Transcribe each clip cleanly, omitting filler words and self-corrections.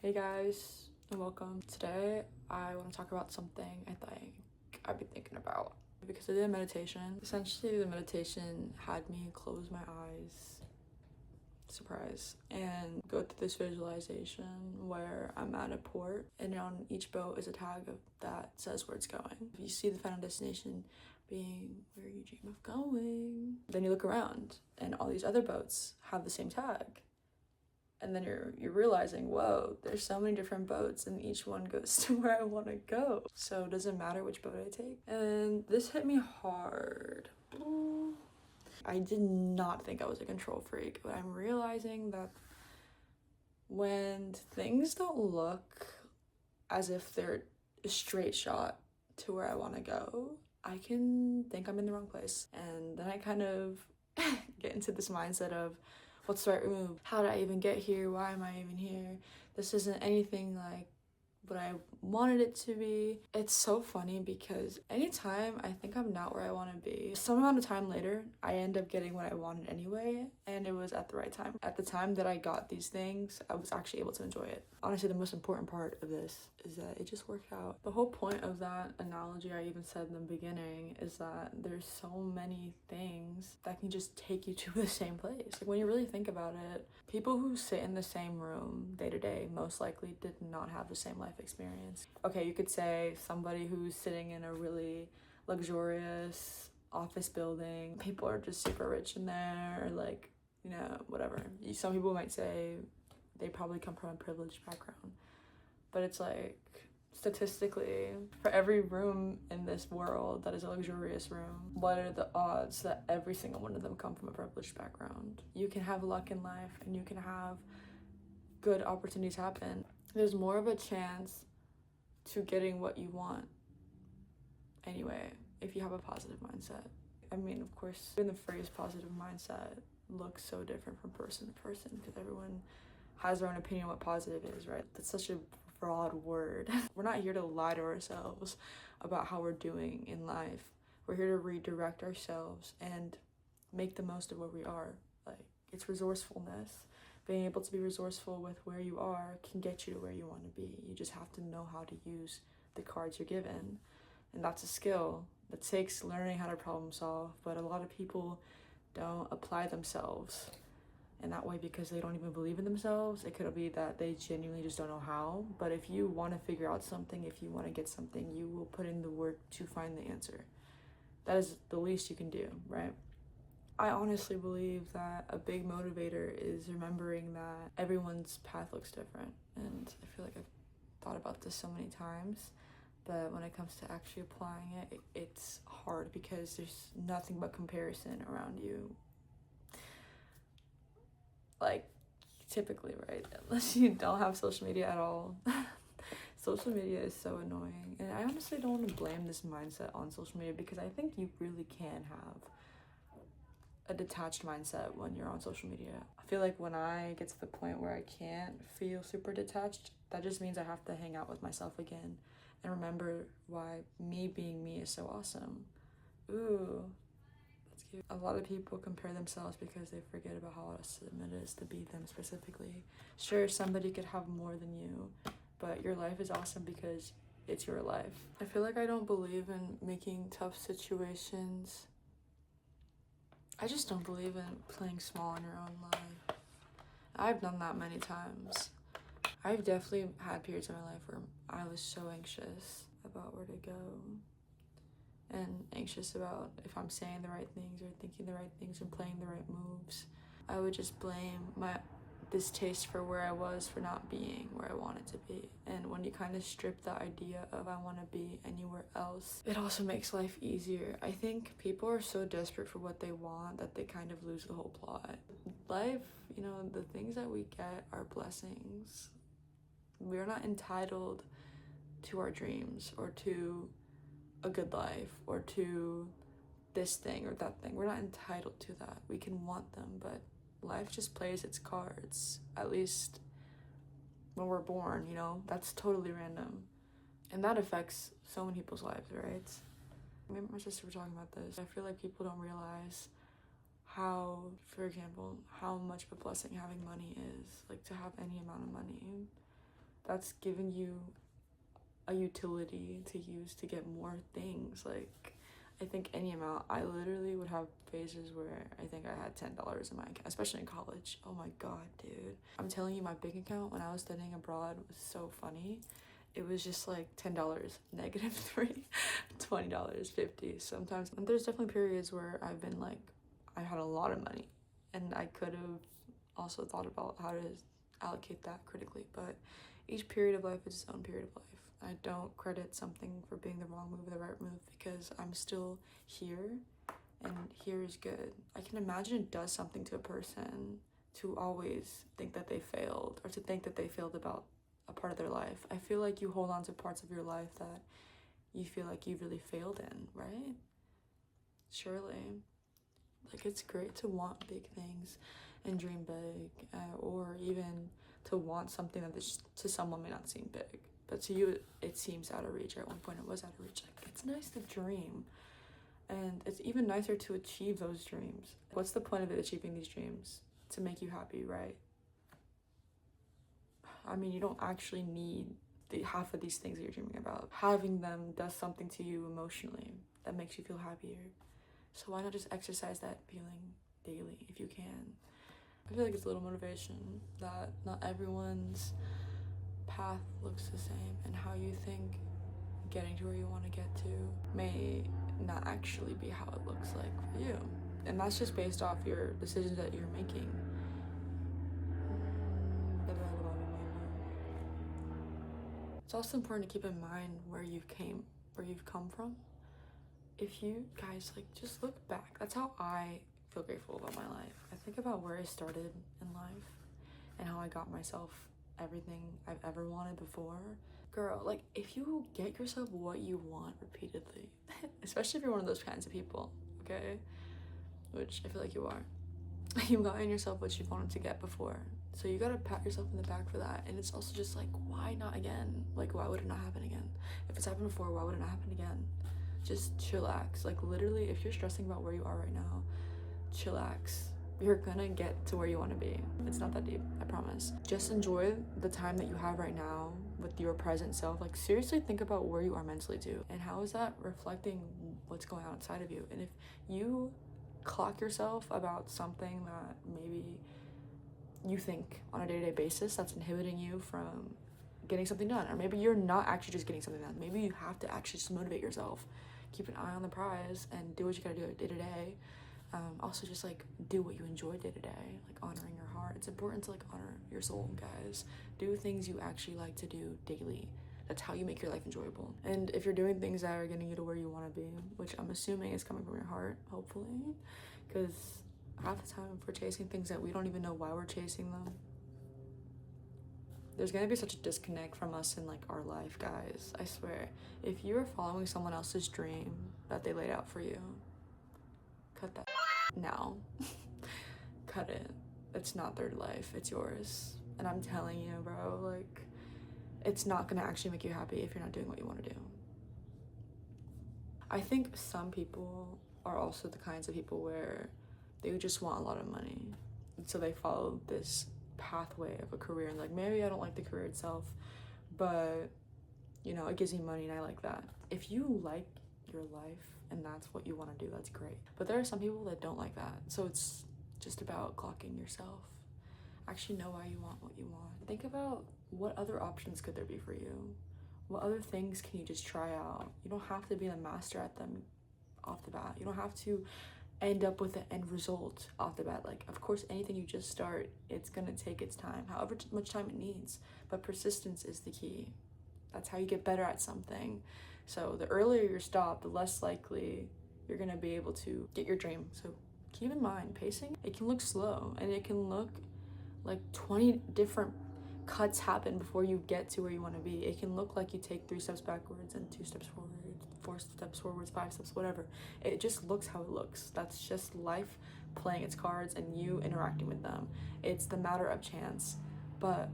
Hey guys, and welcome. Today I want to talk about something I think I've been thinking about because I did a meditation. Essentially, the meditation had me close my eyes, surprise, and go through this visualization where I'm at a port, and on each boat is a tag that says where it's going. If you see the final destination being where you dream of going, then you look around and all these other boats have the same tag. And then you're realizing, whoa, there's so many different boats and each one goes to where I want to go. So it doesn't matter which boat I take. And this hit me hard. I did not think I was a control freak, but I'm realizing that when things don't look as if they're a straight shot to where I want to go, I can think I'm in the wrong place. And then I kind of get into this mindset of, what's the right move? How did I even get here? Why am I even here? This isn't anything like what I wanted it to be. It's so funny because anytime I think I'm not where I want to be, some amount of time later, I end up getting what I wanted anyway, and it was at the right time. At the time that I got these things, I was actually able to enjoy it. Honestly, the most important part of this is that it just worked out. The whole point of that analogy I even said in the beginning is that there's so many things that can just take you to the same place. Like, when you really think about it, people who sit in the same room day to day most likely did not have the same life experience. Okay, you could say somebody who's sitting in a really luxurious office building, people are just super rich in there, or like, you know, whatever. Some people might say they probably come from a privileged background, but it's like, statistically, for every room in this world that is a luxurious room, what are the odds that every single one of them come from a privileged background? You can have luck in life and you can have good opportunities happen. There's more of a chance to getting what you want anyway if you have a positive mindset. I mean, of course, even the phrase positive mindset looks so different from person to person because everyone has their own opinion what positive is, right? That's such a broad word. We're not here to lie to ourselves about how we're doing in life. We're here to redirect ourselves and make the most of where we are. Like, it's resourcefulness. Being able to be resourceful with where you are can get you to where you want to be. You just have to know how to use the cards you're given. And that's a skill that takes learning how to problem solve, but a lot of people don't apply themselves in that way because they don't even believe in themselves. It could be that they genuinely just don't know how. But if you want to figure out something, if you want to get something, you will put in the work to find the answer. That is the least you can do, right? I honestly believe that a big motivator is remembering that everyone's path looks different. And I feel like I've thought about this so many times, but when it comes to actually applying it, it's hard because there's nothing but comparison around you. Like, typically, right? Unless you don't have social media at all. Social media is so annoying. And I honestly don't want to blame this mindset on social media because I think you really can have a detached mindset when you're on social media. I feel like when I get to the point where I can't feel super detached, that just means I have to hang out with myself again and remember why me being me is so awesome. Ooh, that's cute. A lot of people compare themselves because they forget about how awesome it is to be them specifically. Sure, somebody could have more than you, but your life is awesome because it's your life. I feel like I don't believe in making tough situations. I just don't believe in playing small in your own life. I've done that many times. I've definitely had periods in my life where I was so anxious about where to go and anxious about if I'm saying the right things or thinking the right things and playing the right moves. I would just blame my distaste for where I was for not being where I wanted to be. And when you kind of strip the idea of I want to be anywhere else, it also makes life easier. I think people are so desperate for what they want that they kind of lose the whole plot. Life, you know, the things that we get are blessings. We're not entitled to our dreams or to a good life or to this thing or that thing. We're not entitled to that. We can want them, but life just plays its cards, at least when we're born, you know? That's totally random. And that affects so many people's lives, right? Me and my sister were talking about this. I feel like people don't realize how, for example, how much of a blessing having money is. Like, to have any amount of money. that's giving you a utility to use to get more things. Like, I think any amount. I literally would have phases where I think I had $10 in my account, especially in college. Oh my god, dude. I'm telling you, my bank account when I was studying abroad was so funny. It was just like $10, -3, $20, 50 sometimes. And there's definitely periods where I've been like, I had a lot of money and I could have also thought about how to allocate that critically, but each period of life is its own period of life. I don't credit something for being the wrong move or the right move because I'm still here, and here is good. I can imagine it does something to a person to always think that they failed, or to think that they failed about a part of their life. I feel like you hold on to parts of your life that you feel like you really failed in, right? Surely. Like, it's great to want big things and dream big, or even to want something that to someone may not seem big, but to you it seems out of reach. At one point it was out of reach. Like, it's nice to dream, and it's even nicer to achieve those dreams. What's the point of it achieving these dreams? To make you happy, right? I mean, you don't actually need half of these things that you're dreaming about. Having them does something to you emotionally that makes you feel happier. So why not just exercise that feeling daily if you can? I feel like it's a little motivation that not everyone's path looks the same, and how you think getting to where you want to get to may not actually be how it looks like for you. And that's just based off your decisions that you're making. It's also important to keep in mind where you've come from. If you guys, like, just look back. That's how I feel grateful about my life. I think about where I started in life and how I got myself everything I've ever wanted before. Girl, like, if you get yourself what you want repeatedly, especially if you're one of those kinds of people, okay, which I feel like you are, you've gotten yourself what you wanted to get before, so you gotta pat yourself in the back for that. And it's also just like, why not again? Like, why would it not happen again? If it's happened before, why would it not happen again? Just chillax. Like, literally, if you're stressing about where you are right now, chillax. You're gonna get to where you want to be. It's not that deep, I promise. Just enjoy the time that you have right now with your present self. Like, seriously think about where you are mentally too, and how is that reflecting what's going on inside of you. And if you clock yourself about something that maybe you think on a day-to-day basis that's inhibiting you from getting something done, or maybe you're not actually just getting something done, maybe you have to actually just motivate yourself, keep an eye on the prize and do what you gotta do day to day. Also, just like do what you enjoy day to day, like honoring your heart. It's important to like honor your soul, guys. Do things you actually like to do daily. That's how you make your life enjoyable. And if you're doing things that are getting you to where you want to be, which I'm assuming is coming from your heart, hopefully, because half the time if we're chasing things that we don't even know why we're chasing them, there's gonna be such a disconnect from us in like our life, guys. I swear, if you're following someone else's dream that they laid out for you, cut that now. Cut it. It's not their life, it's yours. And I'm telling you, bro, like, it's not gonna actually make you happy if you're not doing what you want to do. I think some people are also the kinds of people where they just want a lot of money, and so they follow this pathway of a career, and like, maybe I don't like the career itself, but you know, it gives me money and I like that. If you like your life and that's what you want to do, that's great. But there are some people that don't like that, so it's just about clocking yourself. Actually know why you want what you want. Think about what other options could there be for you. What other things can you just try out? You don't have to be a master at them off the bat. You don't have to end up with the end result off the bat. Like, of course, anything you just start, it's gonna take its time, however much time it needs, but persistence is the key. That's how you get better at something. So the earlier you stop, the less likely you're gonna be able to get your dream. So keep in mind, pacing, it can look slow, and it can look like 20 different cuts happen before you get to where you want to be. It can look like you take 3 steps backwards and 2 steps forward, 4 steps forwards, 5 steps, whatever. It just looks how it looks. That's just life playing its cards and you interacting with them. It's the matter of chance, but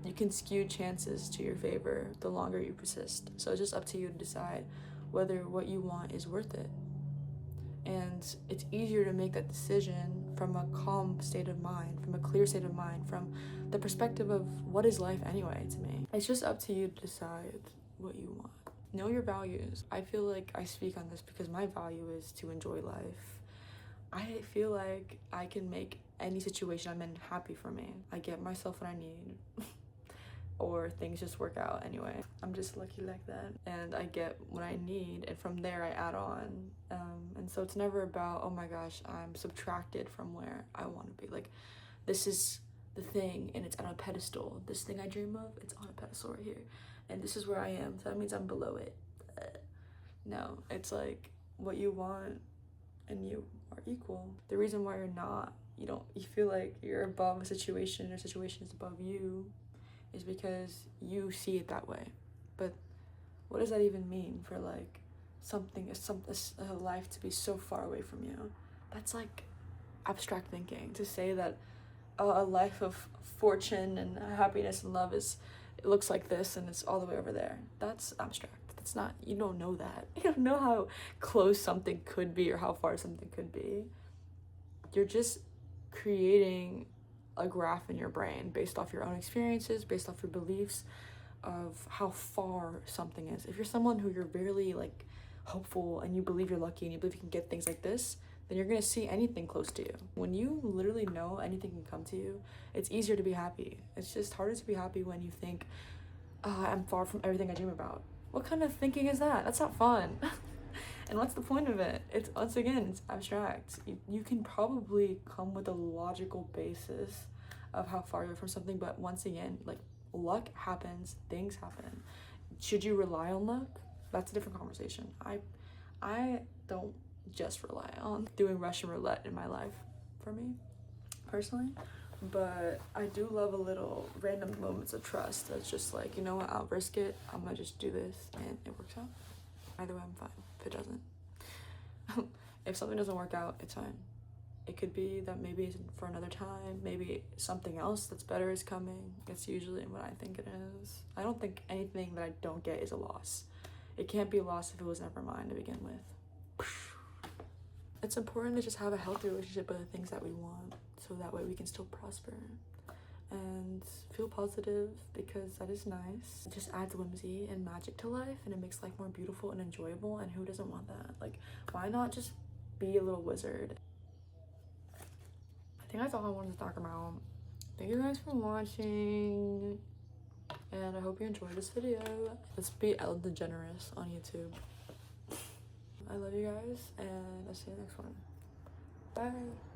you can skew chances to your favor the longer you persist. So it's just up to you to decide whether what you want is worth it. And it's easier to make that decision from a calm state of mind, from a clear state of mind, from the perspective of what is life anyway to me. It's just up to you to decide what you want. Know your values. I feel like I speak on this because my value is to enjoy life. I feel like I can make any situation I'm in happy for me. I get myself what I need. Or things just work out anyway. I'm just lucky like that, and I get what I need, and from there I add on. And so it's never about, oh my gosh, I'm subtracted from where I want to be. Like, this is the thing and it's on a pedestal. This thing I dream of, it's on a pedestal right here, and this is where I am, so that means I'm below it. No, it's like what you want and you are equal. The reason why you're not, you feel like you're above a situation or situation is above you, is because you see it that way. But what does that even mean for like a life to be so far away from you? That's like abstract thinking, to say that a life of fortune and happiness and love it looks like this and it's all the way over there. That's abstract. That's not, you don't know that. You don't know how close something could be or how far something could be. You're just creating a graph in your brain based off your own experiences, based off your beliefs of how far something is. If you're someone who you're very like hopeful and you believe you're lucky and you believe you can get things like this, then you're gonna see anything close to you. When you literally know anything can come to you, it's easier to be happy. It's just harder to be happy when you think, I'm far from everything I dream about. What kind of thinking is that? That's not fun. And what's the point of it? It's, once again, it's abstract. You can probably come with a logical basis of how far you're from something, but once again, like, luck happens, things happen. Should you rely on luck? That's a different conversation. I don't just rely on doing Russian roulette in my life, for me, personally. But I do love a little random moments of trust that's just like, you know what, I'll risk it, I'm gonna just do this, and it works out. Either way, I'm fine. If it doesn't, if something doesn't work out, it's fine. It could be that maybe it's for another time, maybe something else that's better is coming. It's usually what I think it is. I don't think anything that I don't get is a loss. It can't be a loss if it was never mine to begin with. It's important to just have a healthy relationship with the things that we want, so that way we can still prosper and feel positive, because that is nice. It just adds whimsy and magic to life, and it makes life more beautiful and enjoyable, and who doesn't want that? Like, why not just be a little wizard? I think that's all I wanted to talk about. Thank you guys for watching, and I hope you enjoyed this video. Let's be Ellen DeGeneres on YouTube. I love you guys, and I'll see you next one. Bye.